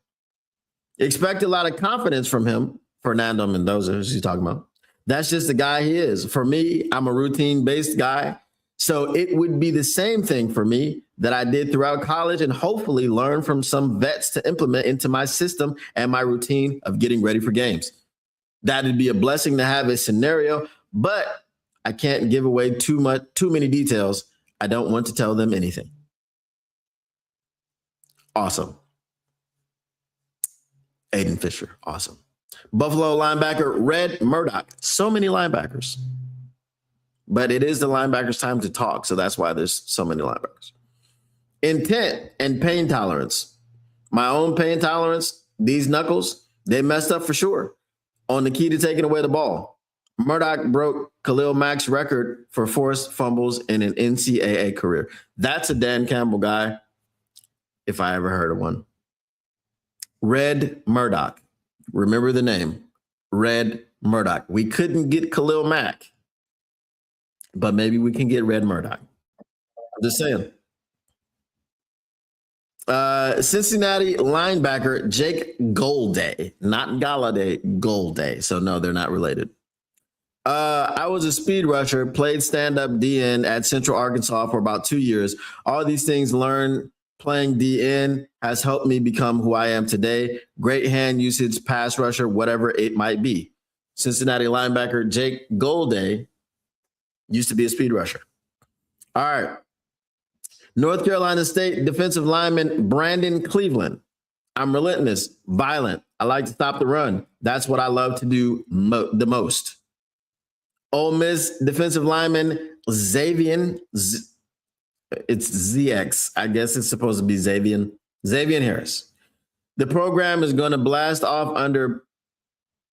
Expect a lot of confidence from him. Fernando Mendoza, who's he talking about? That's just the guy he is. For me, I'm a routine-based guy. So it would be the same thing for me that I did throughout college and hopefully learn from some vets to implement into my system and my routine of getting ready for games. That'd be a blessing to have a scenario, but I can't give away too many details. I don't want to tell them anything. Awesome. Aiden Fisher, awesome. Buffalo linebacker Red Murdoch. So many linebackers. But it is the linebackers' time to talk, so that's why there's so many linebackers. Intent and pain tolerance. My own pain tolerance, these knuckles, they messed up for sure on the key to taking away the ball. Murdoch broke Khalil Mack's record for forced fumbles in an NCAA career. That's a Dan Campbell guy, if I ever heard of one. Red Murdoch. Remember the name. Red Murdoch. We couldn't get Khalil Mack, but maybe we can get Red Murdoch. I'm just saying. Cincinnati linebacker Jake Golday, not Galladay, Golday. So no, they're not related. I was a speed rusher, played stand-up DN at Central Arkansas for about 2 years. All these things learned playing DN has helped me become who I am today. Great hand usage, pass rusher, whatever it might be. Cincinnati linebacker Jake Golday used to be a speed rusher. All right. North Carolina State defensive lineman Brandon Cleveland. I'm relentless, violent. I like to stop the run. That's what I love to do the most. Ole Miss defensive lineman Xavier. It's ZX. I guess it's supposed to be Xavier Harris. The program is going to blast off under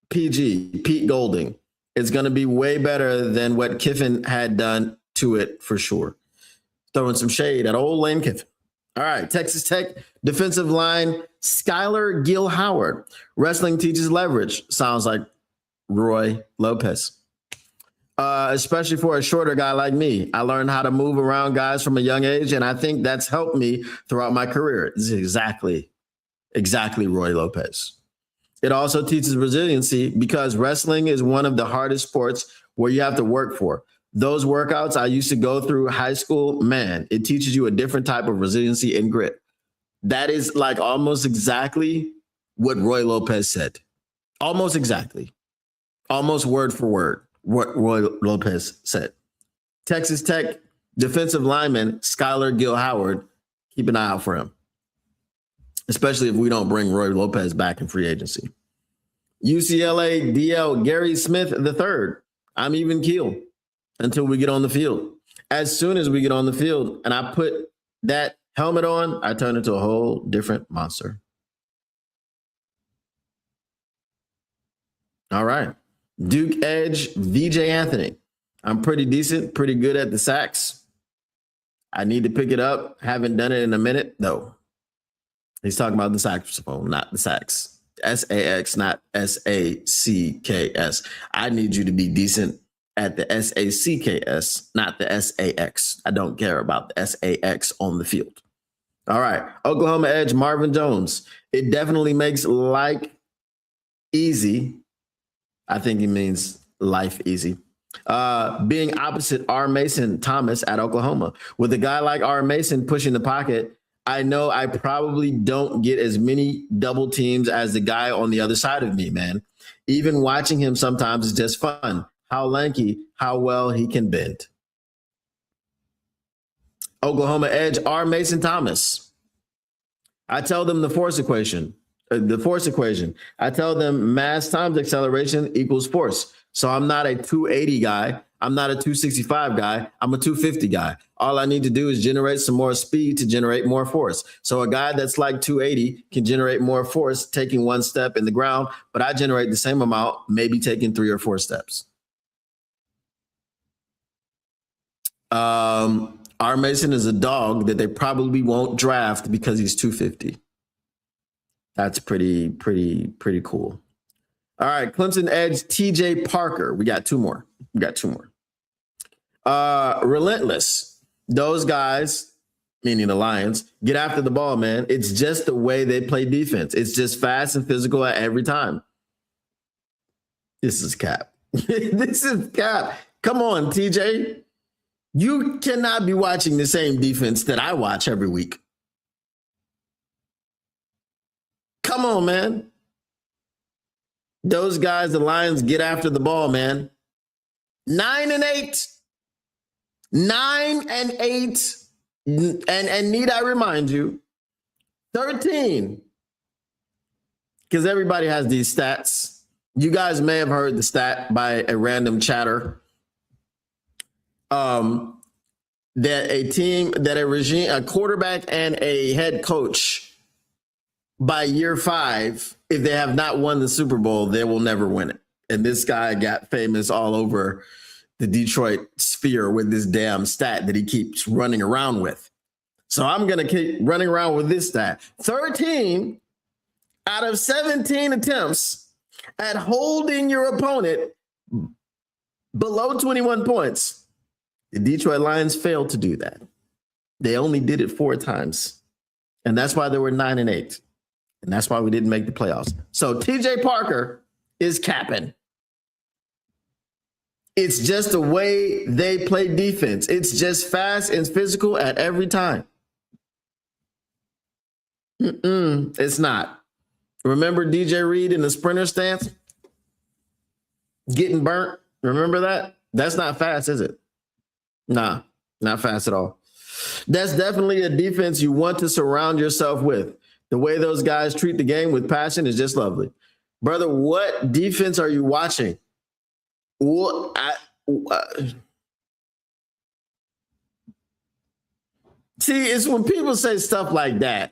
PG, Pete Golding. It's going to be way better than what Kiffin had done to it for sure. Throwing some shade at old Lane Kiffin. All right, Texas Tech defensive line Skylar Gill Howard. Wrestling teaches leverage. Sounds like Roy Lopez. Especially for a shorter guy like me. I learned how to move around guys from a young age, and I think that's helped me throughout my career. This is exactly Roy Lopez. It also teaches resiliency because wrestling is one of the hardest sports where you have to work for. Those workouts I used to go through high school, man, it teaches you a different type of resiliency and grit. That is like almost exactly what Roy Lopez said. Almost exactly. Almost word for word what Roy Lopez said. Texas Tech defensive lineman Skylar Gill Howard, keep an eye out for him, especially if we don't bring Roy Lopez back in free agency. UCLA DL Gary Smith III. I'm even keel until we get on the field. As soon as we get on the field and I put that helmet on, I turn into a whole different monster. All right. Duke Edge, VJ Anthony. I'm pretty decent, pretty good at the sacks. I need to pick it up. Haven't done it in a minute, though. He's talking about the saxophone, not the sax. S-A-X, not S-A-C-K-S. I need you to be decent at the S-A-C-K-S, not the S-A-X. I don't care about the S-A-X on the field. All right. Oklahoma Edge, Marvin Jones. It definitely makes like easy. I think he means life easy. Being opposite R. Mason Thomas at Oklahoma. With a guy like R. Mason pushing the pocket, I know I probably don't get as many double teams as the guy on the other side of me, man. Even watching him sometimes is just fun. How lanky, how well he can bend. Oklahoma edge R. Mason Thomas. I tell them the force equation. I tell them mass times acceleration equals force. So I'm not a 280 guy. I'm not a 265 guy. I'm a 250 guy. All I need to do is generate some more speed to generate more force. So a guy that's like 280 can generate more force taking one step in the ground, but I generate the same amount, maybe taking 3 or 4 steps. R. Mason is a dog that they probably won't draft because he's 250. That's pretty cool. All right, Clemson edge TJ Parker. We got two more. Relentless. Those guys, meaning the Lions, get after the ball, man. It's just the way they play defense. It's just fast and physical at every time. This is cap. This is cap. Come on, TJ. You cannot be watching the same defense that I watch every week. Come on, man. Those guys, the Lions, get after the ball, man. 9-8. 9-8. And need I remind you, 13. Because everybody has these stats. You guys may have heard the stat by a random chatter. That a team, that a regime, a quarterback and a head coach by year 5, if they have not won the Super Bowl, they will never win it. And this guy got famous all over the Detroit sphere with this damn stat that he keeps running around with. So I'm going to keep running around with this stat. 13 out of 17 attempts at holding your opponent below 21 points. The Detroit Lions failed to do that. They only did it 4 times. And that's why they were 9-8. And that's why we didn't make the playoffs. So TJ Parker is capping. It's just the way they play defense. It's just fast and physical at every time. It's not. Remember DJ Reed in the sprinter stance? Getting burnt? Remember that? That's not fast, is it? Nah, not fast at all. That's definitely a defense you want to surround yourself with. The way those guys treat the game with passion is just lovely. Brother, what defense are you watching? See, it's when people say stuff like that.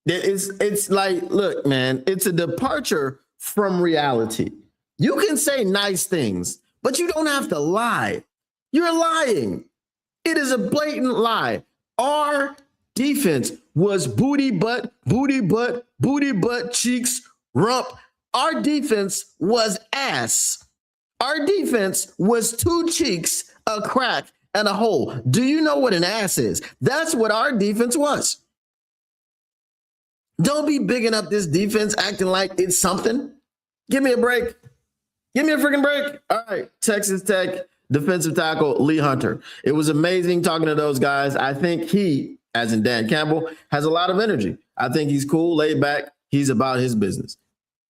It's like, look, man, it's a departure from reality. You can say nice things, but you don't have to lie. You're lying. It is a blatant lie. Our defense was booty butt, cheeks, rump. Our defense was ass. Our defense was 2 cheeks, a crack, and a hole. Do you know what an ass is? That's what our defense was. Don't be bigging up this defense, acting like it's something. Give me a break. Give me a freaking break. All right, Texas Tech defensive tackle Lee Hunter. It was amazing talking to those guys. I think he, as in Dan Campbell, has a lot of energy. I think he's cool, laid back. He's about his business.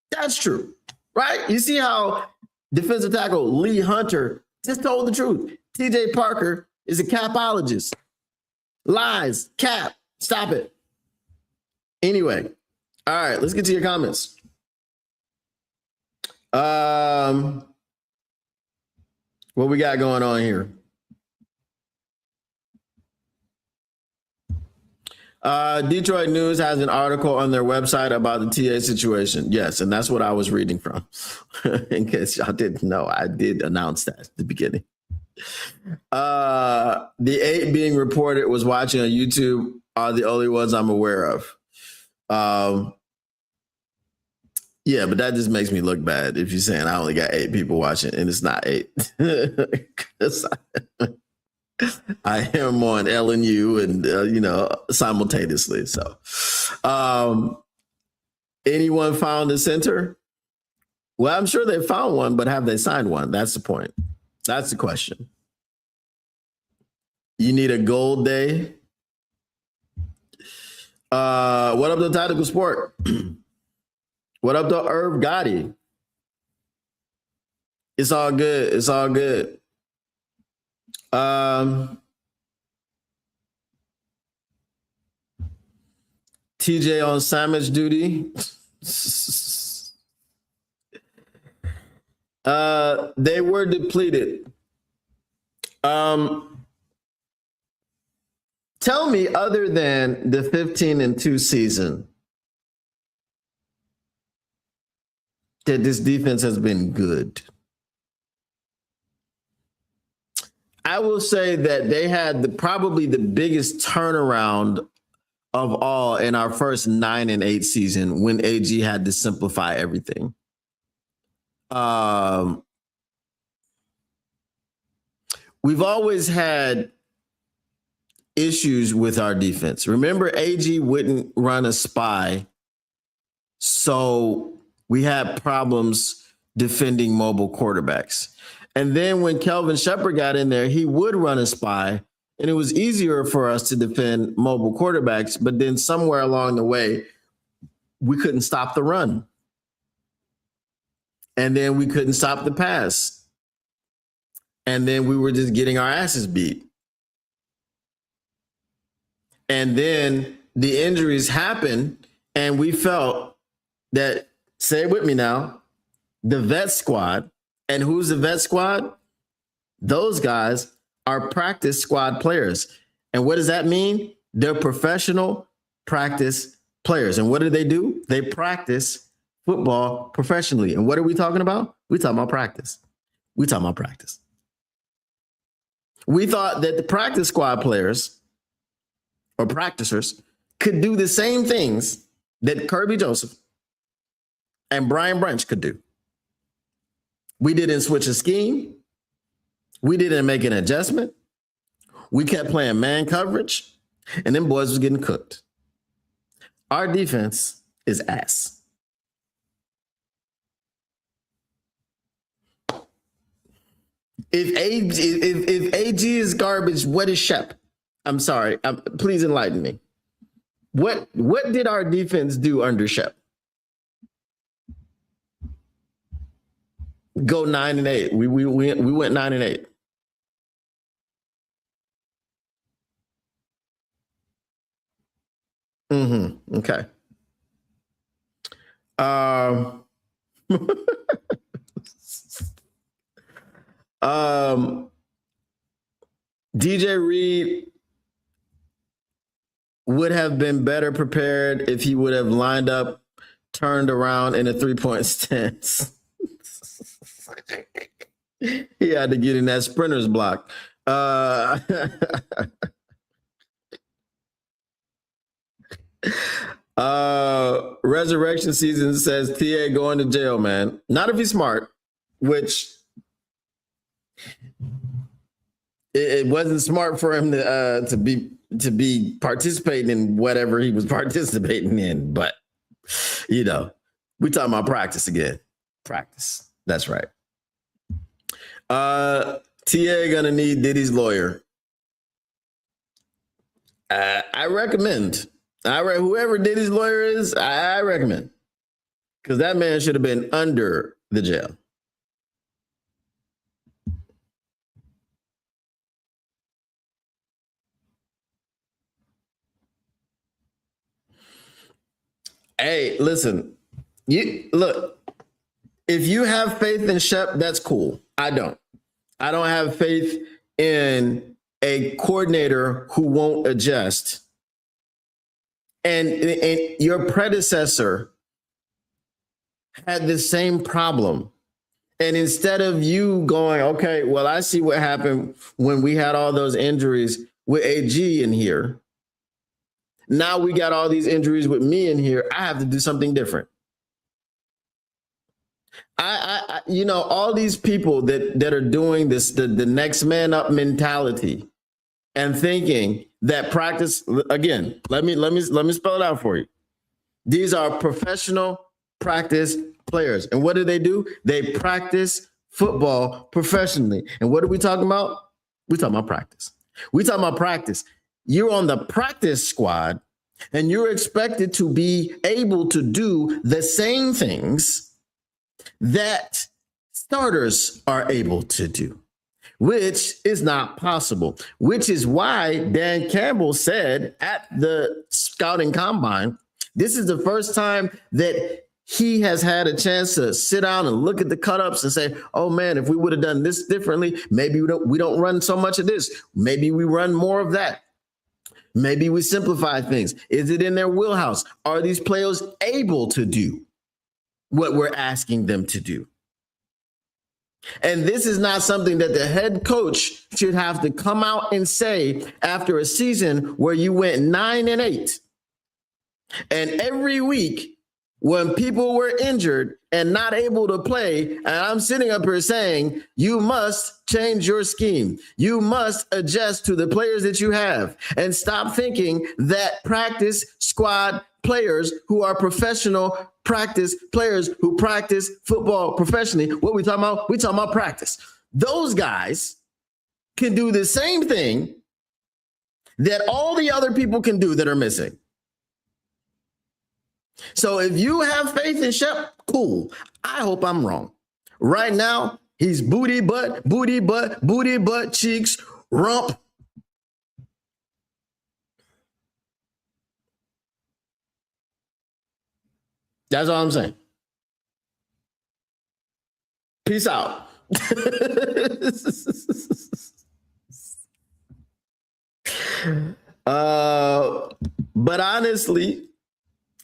That's true, right? You see how defensive tackle Lee Hunter just told the truth. TJ Parker is a capologist. Lies, cap, stop it. Anyway, all right, let's get to your comments. What we got going on here? Detroit News has an article on their website about the TA situation. Yes, and that's what I was reading from. In case y'all didn't know, I did announce that at the beginning. The 8 being reported was watching on YouTube are the only ones I'm aware of. Yeah, but that just makes me look bad if you're saying I only got 8 people watching and it's not 8. Because I am on LNU and, simultaneously. So anyone found a center? Well, I'm sure they found one, but have they signed one? That's the point. That's the question. You need a gold day. What up to Tactical Sport? What up to Irv Gotti? It's all good. It's all good. TJ on sandwich duty. They were depleted. Tell me, other than the 15-2 season, that this defense has been good. I will say that they had probably the biggest turnaround of all in our first 9-8 season when AG had to simplify everything. We've always had issues with our defense. Remember, AG wouldn't run a spy, so we had problems defending mobile quarterbacks. And then when Kelvin Shepherd got in there, he would run a spy, and it was easier for us to defend mobile quarterbacks. But then somewhere along the way, we couldn't stop the run. And then we couldn't stop the pass. And then we were just getting our asses beat. And then the injuries happened, and we felt that, say it with me now, the vet squad. And who's the vet squad? Those guys are practice squad players. And what does that mean? They're professional practice players. And what do? They practice football professionally. And what are we talking about? We're talking about practice. We thought that the practice squad players or practicers could do the same things that Kirby Joseph and Brian Branch could do. We didn't switch a scheme. We didn't make an adjustment. We kept playing man coverage, and them boys was getting cooked. Our defense is ass. If AG is garbage, what is Shep? I'm sorry. Please enlighten me. What did our defense do under Shep? Go 9-8. We went 9-8. Okay. DJ Reed would have been better prepared if he would have lined up, turned around in a 3-point stance. He had to get in that sprinter's block. Resurrection Season says TA going to jail, man. Not if he's smart, which it wasn't smart for him to be participating in whatever he was participating in. But we talking about practice again. Practice. That's right. TA gonna need Diddy's lawyer. I recommend. Whoever Diddy's lawyer is, I recommend, because that man should have been under the jail. Hey, listen. Look. If you have faith in Shep, that's cool. I don't have faith in a coordinator who won't adjust. And your predecessor had the same problem. And instead of you going, okay, well, I see what happened when we had all those injuries with AG in here. Now we got all these injuries with me in here. I have to do something different. All these people that are doing this, the next man up mentality, and thinking that practice, again, let me spell it out for you. These are professional practice players. And what do? They practice football professionally. And what are we talking about? We're talking about practice. We're talking about practice. You're on the practice squad, and you're expected to be able to do the same things that starters are able to do, which is not possible, which is why Dan Campbell said at the scouting combine, this is the first time that he has had a chance to sit down and look at the cut-ups and say, oh man, if we would have done this differently, maybe we don't run so much of this. Maybe we run more of that. Maybe we simplify things. Is it in their wheelhouse? Are these players able to do what we're asking them to do? And this is not something that the head coach should have to come out and say after a season where you went 9-8. And every week when people were injured and not able to play, and I'm sitting up here saying, you must change your scheme. You must adjust to the players that you have and stop thinking that practice squad players who are professional practice players who practice football professionally. What we talking about? We talking about practice. Those guys can do the same thing that all the other people can do that are missing. So if you have faith in Shep, cool. I hope I'm wrong. Right now, he's booty butt, cheeks, rump. That's all I'm saying. Peace out. But honestly,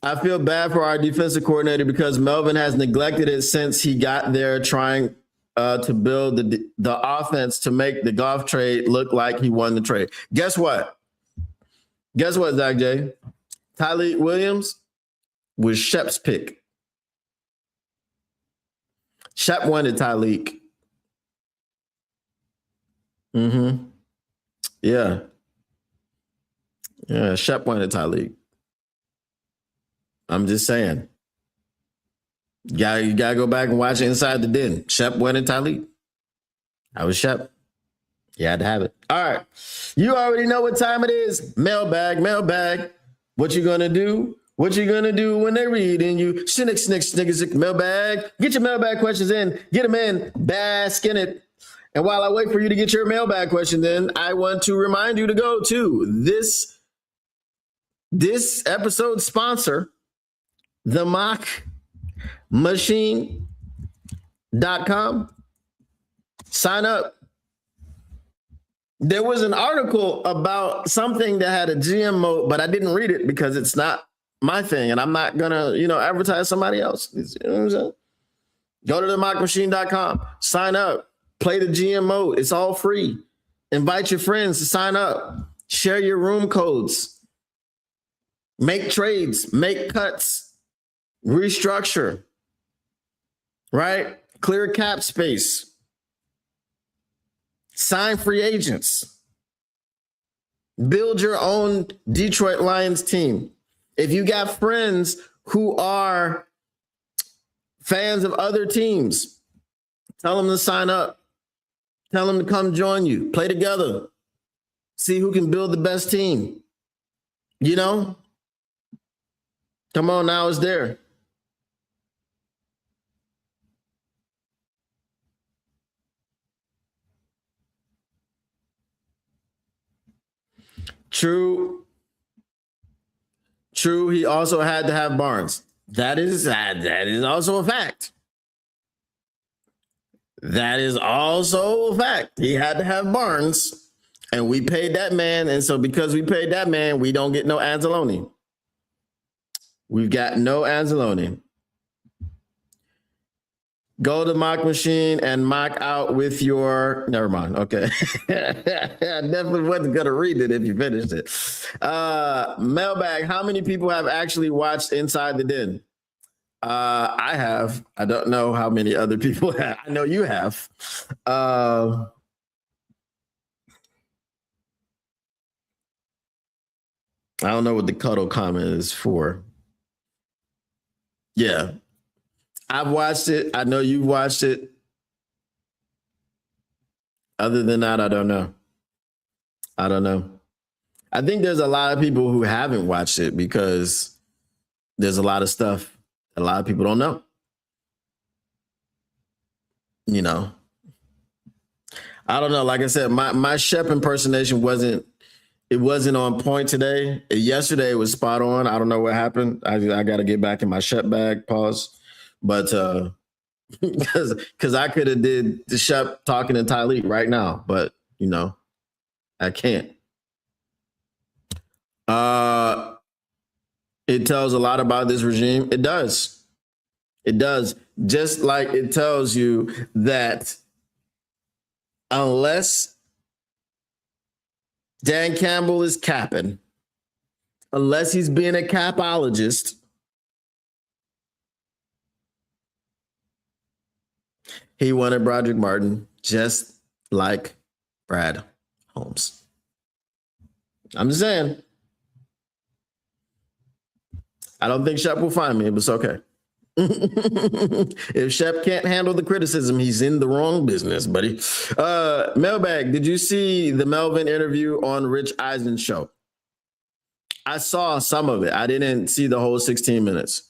I feel bad for our defensive coordinator because Melvin has neglected it since he got there trying to build the offense to make the Goff trade look like he won the trade. Guess what? Zach J? Tyleik Williams was Shep's pick. Shep wanted Tyleik. Yeah. Yeah, Shep wanted Tyleik. I'm just saying. You gotta go back and watch Inside the Den. Shep wanted Tyleik. I was Shep. You had to have it. All right. You already know what time it is. Mailbag. What you gonna do? What you gonna do when they read and you snick, mailbag? Get your mailbag questions in. Get them in. Bask in it. And while I wait for you to get your mailbag question in, I want to remind you to go to this episode's sponsor, themockmachine.com. Sign up. There was an article about something that had a GMO, but I didn't read it because it's not my thing, and I'm not gonna, advertise somebody else. You know what I'm saying? Go to themockmachine.com, sign up, play the GMO. It's all free. Invite your friends to sign up. Share your room codes. Make trades, make cuts, restructure, right? Clear cap space. Sign free agents. Build your own Detroit Lions team. If you got friends who are fans of other teams, tell them to sign up. Tell them to come join you. Play together. See who can build the best team. Come on, now it's there. True, he also had to have Barnes. That is also a fact. That is also a fact. He had to have Barnes, and we paid that man. And so because we paid that man, we don't get no Anzalone. We've got no Anzalone. Go to Mock Machine and mock out with your. Never mind. Okay. I definitely wasn't going to read it if you finished it. Mailbag. How many people have actually watched Inside the Den? I have. I don't know how many other people have. I know you have. I don't know what the cuddle comment is for. Yeah. I've watched it. I know you've watched it. Other than that, I don't know. I don't know. I think there's a lot of people who haven't watched it because there's a lot of stuff a lot of people don't know. You know, I don't know. Like I said, my Shep impersonation wasn't on point today. Yesterday it was spot on. I don't know what happened. I got to get back in my Shep bag. Pause. But because I could have did the Shep talking to Tyleek right now, but you know, I can't. It tells a lot about this regime. It does. It does. Just like it tells you that unless Dan Campbell is capping, unless he's being a capologist, he wanted Broderick Martin just like Brad Holmes. I'm just saying. I don't think Shep will find me, but it's okay. If Shep can't handle the criticism, he's in the wrong business, buddy. Mailbag, did you see the Melvin interview on Rich Eisen's show? I saw some of it. I didn't see the whole 16 minutes.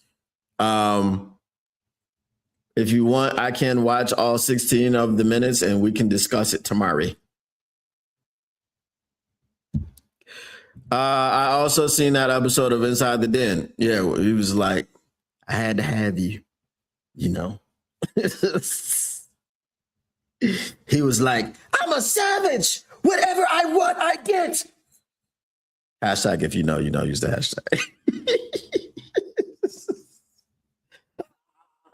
If you want, I can watch all 16 of the minutes and we can discuss it tomorrow. I also seen that episode of Inside the Den. Yeah, he was like, I had to have you, you know. He was like, I'm a savage. Whatever I want, I get. Hashtag if you know, use the hashtag.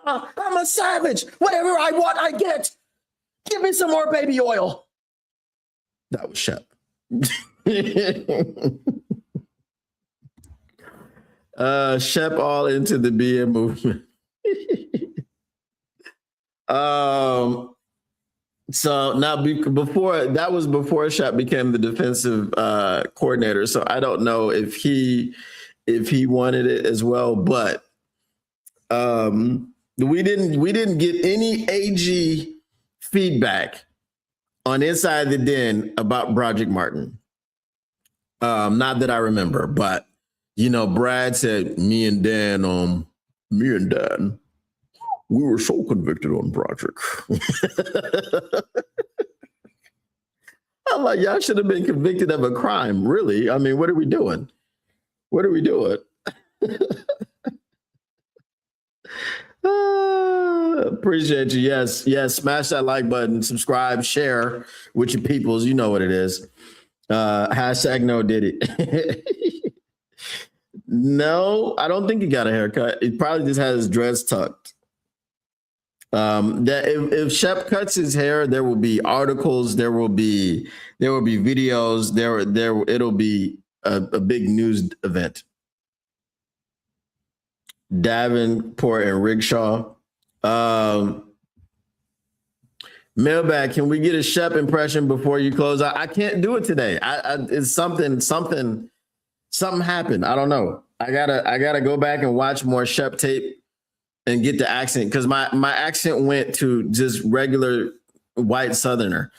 I'm a savage. Whatever I want, I get. Give me some more baby oil. That was Shep. Shep all into the BM movement. So now before Shep became the defensive coordinator. So I don't know if he wanted it as well, but we didn't get any AG feedback on Inside the Den about Broderick Martin. Not that I remember, but you know, Brad said, me and Dan, we were so convicted on Broderick. I'm like, y'all should have been convicted of a crime, really. I mean, what are we doing? What are we doing? Appreciate you. Yes. Smash that like button, subscribe, share with your peoples. You know what it is. Hashtag no did it. No, I don't think he got a haircut. He probably just has his dreads tucked. That if Shep cuts his hair, there will be articles, there will be videos, it'll be a big news event. Davenport and Rigshaw. Mailbag, can we get a Shep impression before you close out? I can't do it today. It's something happened. I don't know. I gotta go back and watch more Shep tape and get the accent, because my accent went to just regular white Southerner.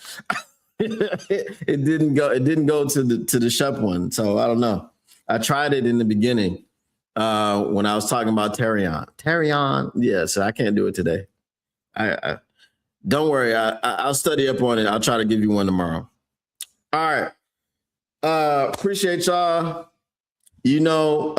It didn't go to the Shep one. So I don't know. I tried it in the beginning when I was talking about Terrion. Yeah, so I can't do it today. I don't worry. I'll study up on it. I'll try to give you one tomorrow. All right. Appreciate y'all. You know,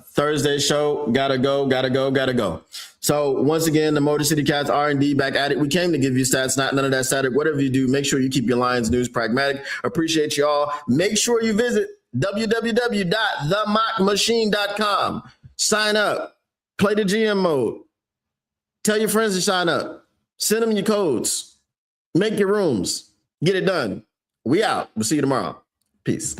Thursday show, gotta go. So once again, the Motor City Cats R&D back at it. We came to give you stats, not none of that static. Whatever you do, make sure you keep your Lions news pragmatic. Appreciate y'all. Make sure you visit www.themockmachine.com. Sign up. Play the GM mode. Tell your friends to sign up. Send them your codes. Make your rooms. Get it done. We out. We'll see you tomorrow. Peace.